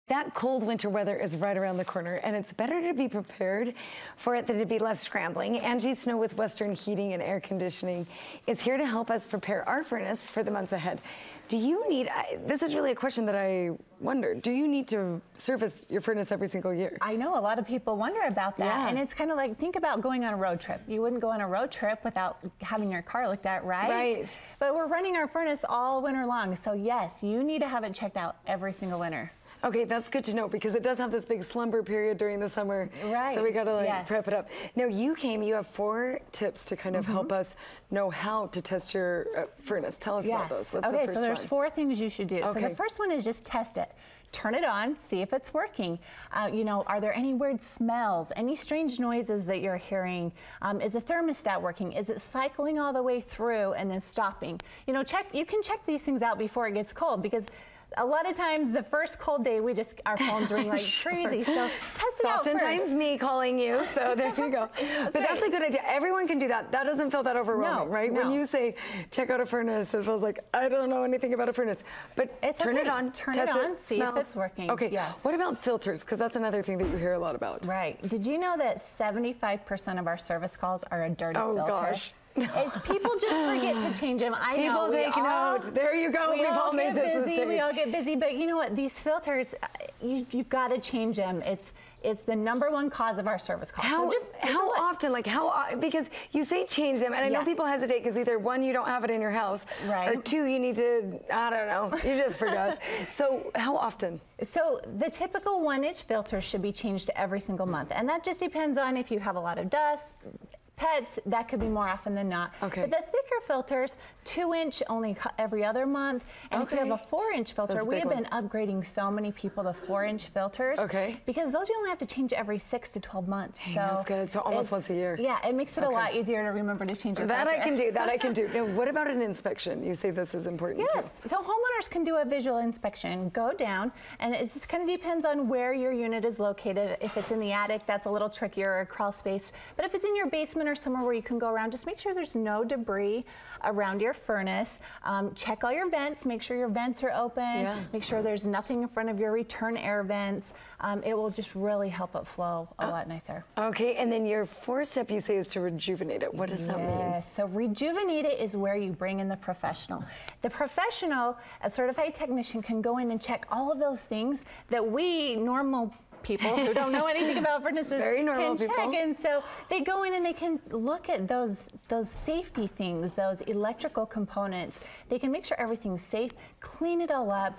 That cold winter weather is right around the corner, and it's better to be prepared for it than to be left scrambling. Angie Snow with Western Heating and Air Conditioning is here to help us prepare our furnace for the months ahead. Do you need, this is really a question that I wonder, do you need to service your furnace every single year? I know a lot of people wonder about that, Yeah. and it's kind of like, think about going on a road trip. You wouldn't go on a road trip without having your car looked at, right? Right. But we're running our furnace all winter long, so yes, you need to have it checked out every single winter. Okay, that's good to know because it does have this big slumber period during the summer. Right. So we gotta Yes. prep it up. Now you have 4 tips to kind of help us know how to test your furnace. Tell us about those. What's the first so there's one? 4 things you should do. Okay. So the first one is just test it. Turn it on, see if it's working. You know, are there any weird smells, any strange noises that you're hearing? Is the thermostat working? Is it cycling all the way through and then stopping? You know, you can check these things out before it gets cold, because a lot of times the first cold day, our phones ring like crazy. So test it out first. Oftentimes me calling you, so there you go. But that's a good idea. Everyone can do that. That doesn't feel that overwhelming, right? No. When you say check out a furnace, it feels like I don't know anything about a furnace. But turn it on, turn it on, see if it's working. Okay. Yes. What about filters? Because that's another thing that you hear a lot about. Right. Did you know that 75% of our service calls are a dirty filter? Oh gosh. People just forget to change them. I know. People take note. There you go. We've all made this mistake. We all get busy, but you know what? These filters, you've got to change them. It's the #1 cause of our service calls. How often? Like because you say change them, and I know people hesitate because either 1, you don't have it in your house, right, or 2, you need to, I don't know, you just forgot. So how often? So the typical 1-inch filter should be changed every single month, and that just depends on if you have a lot of dust. Pets, that could be more often than not. Okay. But the thicker filters, 2-inch only every other month. And if you have a 4-inch filter, we have been upgrading so many people to 4-inch filters. Okay. Because those you only have to change every 6 to 12 months. Dang, that's good. So almost once a year. Yeah, it makes it a lot easier to remember to change your filter. That I can do. That I can do. Now, what about an inspection? You say this is important too. Yes. So homeowners can do a visual inspection. Go down, and it just kind of depends on where your unit is located. If it's in the attic, that's a little trickier, or a crawl space. But if it's in your basement or somewhere where you can go around, just make sure there's no debris around your furnace. Check all your vents, make sure your vents are open, make sure there's nothing in front of your return air vents. It will just really help it flow a lot nicer. Okay, and then your 4th step you say is to rejuvenate it. What does that mean? Yes, so rejuvenate it is where you bring in the professional. The professional, a certified technician, can go in and check all of those things that we normal people who don't know anything about furnaces can check. And so they go in and they can look at those safety things, those electrical components. They can make sure everything's safe, clean it all up.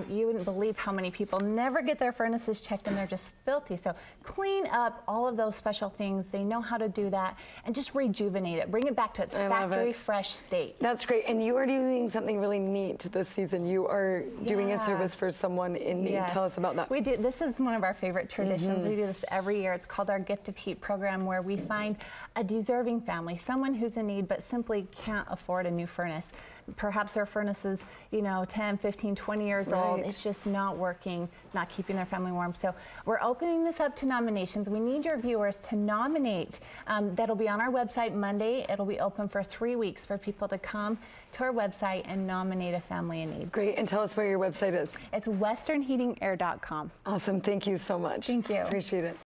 You wouldn't believe how many people never get their furnaces checked and they're just filthy. So clean up all of those special things. They know how to do that, and just rejuvenate it. Bring it back to its factory fresh state. That's great. And you are doing something really neat this season. You are doing a service for someone in need. Tell us about that. We do. This is one of our favorite traditions. We do this every year. It's called our Gift of Heat program, where we find a deserving family, someone who's in need but simply can't afford a new furnace. Perhaps their furnace is, 10, 15, 20 years old. It's just not working, not keeping their family warm. So we're opening this up to nominations. We need your viewers to nominate. That'll be on our website Monday. It'll be open for 3 weeks for people to come to our website and nominate a family in need. Great. And tell us where your website is. It's westernheatingair.com. Awesome. Thank you so much. Thank you. Appreciate it.